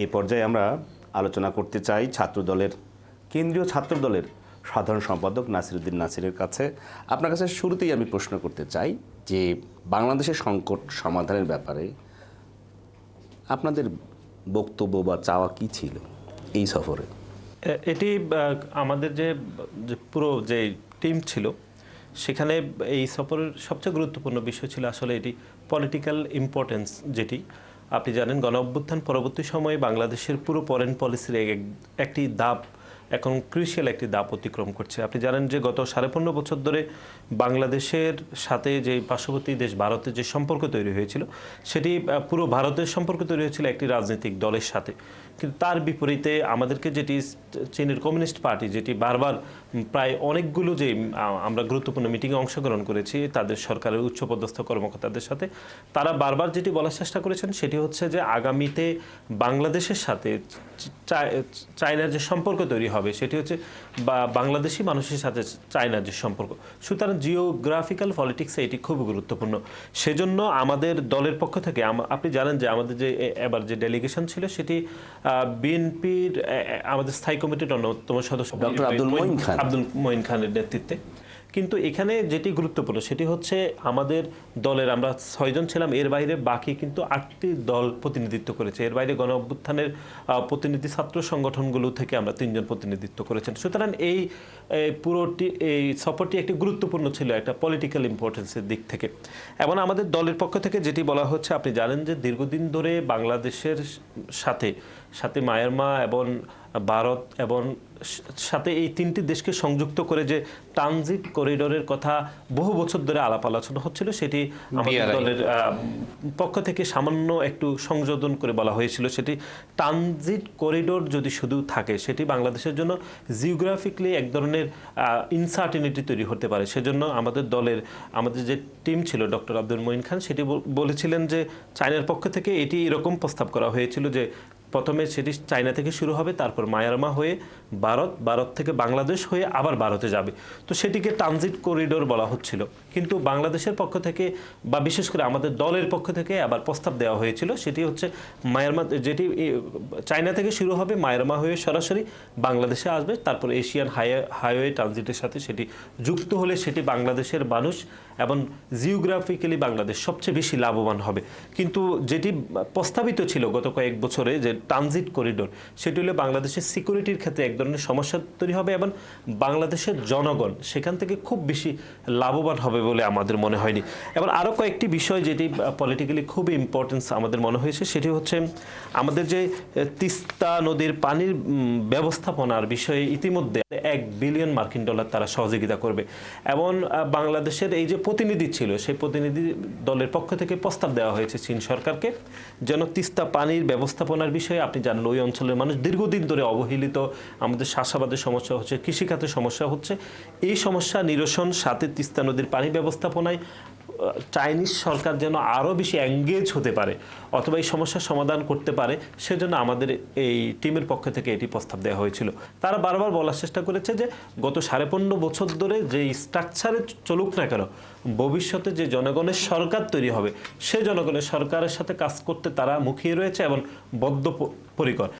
এই পর্যায়ে আমরা আলোচনা করতে চাই ছাত্রদলের কেন্দ্রীয় ছাত্রদলের সাধারণ সম্পাদক নাসিরউদ্দিন নাসিরের কাছে। আপনার কাছে শুরুতেই আমি প্রশ্ন করতে চাই যে বাংলাদেশের সংকট সমাধানের ব্যাপারে আপনাদের বক্তব্য বা চাওয়া কী ছিল এই সফরে? এটি আমাদের যে পুরো যে টিম ছিল সেখানে এই সফরের সবচেয়ে গুরুত্বপূর্ণ বিষয় ছিল আসলে এটি পলিটিক্যাল ইম্পর্টেন্স। যেটি আপনি জানেন, গণ অভ্যুত্থান পরবর্তী সময়ে বাংলাদেশের পুরো ফরেন পলিসির একটি ধাপ, এখন ক্রুশিয়াল একটি ধাপ অতিক্রম করছে। আপনি জানেন যে গত 15.5 বছর ধরে বাংলাদেশের সাথে যে পার্শ্ববর্তী দেশ ভারতের যে সম্পর্ক তৈরি হয়েছিল, সেটি পুরো ভারতের সম্পর্ক তৈরি হয়েছিল একটি রাজনৈতিক দলের সাথে। কিন্তু তার বিপরীতে আমাদেরকে যেটি চীনের কমিউনিস্ট পার্টি, যেটি বারবার প্রায় অনেকগুলো যে আমরা গুরুত্বপূর্ণ মিটিংয়ে অংশগ্রহণ করেছি তাদের সরকারের উচ্চপদস্থ কর্মকর্তাদের সাথে, তারা বারবার যেটি বলার চেষ্টা করেছেন সেটি হচ্ছে যে আগামীতে বাংলাদেশের সাথে চায়নার যে সম্পর্ক তৈরি হবে সেটি হচ্ছে বাংলাদেশি মানুষের সাথে চায়নার যে সম্পর্ক। সুতরাং জিওগ্রাফিক্যাল পলিটিক্সে এটি খুব গুরুত্বপূর্ণ। সেজন্য আমাদের দলের পক্ষ থেকে আপনি জানেন যে আমাদের যে এবার যে ডেলিগেশন ছিল সেটি বিএনপির আমাদের স্থায়ী কমিটির অন্যতম সদস্য ডক্টর আব্দুল মঈন খানের নেতৃত্বে। কিন্তু এখানে যেটি গুরুত্বপূর্ণ সেটি হচ্ছে আমাদের দলের আমরা 6 জন ছিলাম, এর বাইরে বাকি কিন্তু 8টি দল প্রতিনিধিত্ব করেছে। এর বাইরে গণ অভ্যুত্থানের প্রতিনিধি ছাত্র সংগঠনগুলো থেকে আমরা 3 জন প্রতিনিধিত্ব করেছেন। সুতরাং এই সফরটি একটি গুরুত্বপূর্ণ ছিল একটা পলিটিক্যাল ইম্পর্টেন্সের দিক থেকে। এবং আমাদের দলের পক্ষ থেকে যেটি বলা হচ্ছে, আপনি জানেন যে দীর্ঘদিন ধরে বাংলাদেশের সাথে মায়ানমার এবং ভারত এবং সাথে এই 3টি দেশকে সংযুক্ত করে যে ট্রানজিট করিডোরের কথা বহু বছর ধরে আলাপ আলোচনা হচ্ছিল, সেটি আমাদের দলের পক্ষ থেকে সামান্য একটু সংযোজন করে বলা হয়েছিল। সেটি ট্রানজিট করিডোর যদি শুধু থাকে সেটি বাংলাদেশের জন্য জিওগ্রাফিক্যালি এক ধরনের ইনসার্টিনিটি তৈরি হতে পারে। সেজন্য আমাদের যে টিম ছিল ডক্টর আব্দুল মঈন খান সেটি বলেছিলেন যে চায়নার পক্ষ থেকে এটি এরকম প্রস্তাব করা হয়েছিল যে প্রথমে সেটি চায়না থেকে শুরু হবে, তারপর মায়ানমার হয়ে ভারত থেকে বাংলাদেশ হয়ে আবার ভারতে যাবে। তো সেটিকে ট্রানজিট করিডোর বলা হচ্ছিল। কিন্তু বাংলাদেশের পক্ষ থেকে বা বিশেষ করে আমাদের দলের পক্ষ থেকে আবার প্রস্তাব দেওয়া হয়েছিল সেটি হচ্ছে মায়ানমার, যেটি চায়না থেকে শুরু হবে, মায়ানমার হয়ে সরাসরি বাংলাদেশে আসবে, তারপর এশিয়ান হাইওয়ে ট্রানজিটের সাথে সেটি যুক্ত হলে সেটি বাংলাদেশের মানুষ এবং জিওগ্রাফিক্যালি বাংলাদেশ সবচেয়ে বেশি লাভবান হবে। কিন্তু যেটি প্রস্তাবিত ছিল গত কয়েক বছরে যে ট্রানজিট করিডোর, সেটি হলে বাংলাদেশের সিকিউরিটির ক্ষেত্রে এক ধরনের সমস্যা তৈরি হবে এবং বাংলাদেশের জনগণ সেখান থেকে খুব বেশি লাভবান হবে বলে আমাদের মনে হয়নি। এবং আরও কয়েকটি বিষয় যেটি পলিটিক্যালি খুব ইম্পর্টেন্স আমাদের মনে হয়েছে সেটি হচ্ছে আমাদের যে তিস্তা নদীর পানির ব্যবস্থাপনার বিষয়ে ইতিমধ্যে $1 বিলিয়ন তারা সহযোগিতা করবে। এবং বাংলাদেশের এই যে প্রতিনিধি ছিল সেই প্রতিনিধি দলের পক্ষ থেকে প্রস্তাব দেওয়া হয়েছে চীন সরকারকে যেন তিস্তা পানির ব্যবস্থাপনার বিষয়ে, আপনি জানেন ওই অঞ্চলের মানুষ দীর্ঘদিন ধরে অবহেলিত, আমাদের চাষাবাদের সমস্যা হচ্ছে, কৃষিখাতের সমস্যা হচ্ছে, এই সমস্যা নিরসন সাথে তিস্তা নদীর পানি ব্যবস্থাপনায় চাইনিজ সরকার যেন আরও বেশি এঙ্গেজ হতে পারে অথবা এই সমস্যার সমাধান করতে পারে, সেজন্য আমাদের এই টিমের পক্ষ থেকে এটি প্রস্তাব দেওয়া হয়েছিল। তারা বারবার বলার চেষ্টা করেছে যে গত 15.5 বছর ধরে যে স্ট্রাকচারে চলুক না কেন, ভবিষ্যতে যে জনগণের সরকার তৈরি হবে সে জনগণের সরকারের সাথে কাজ করতে তারা মুখিয়ে রয়েছে এবং বদ্ধপরিকর।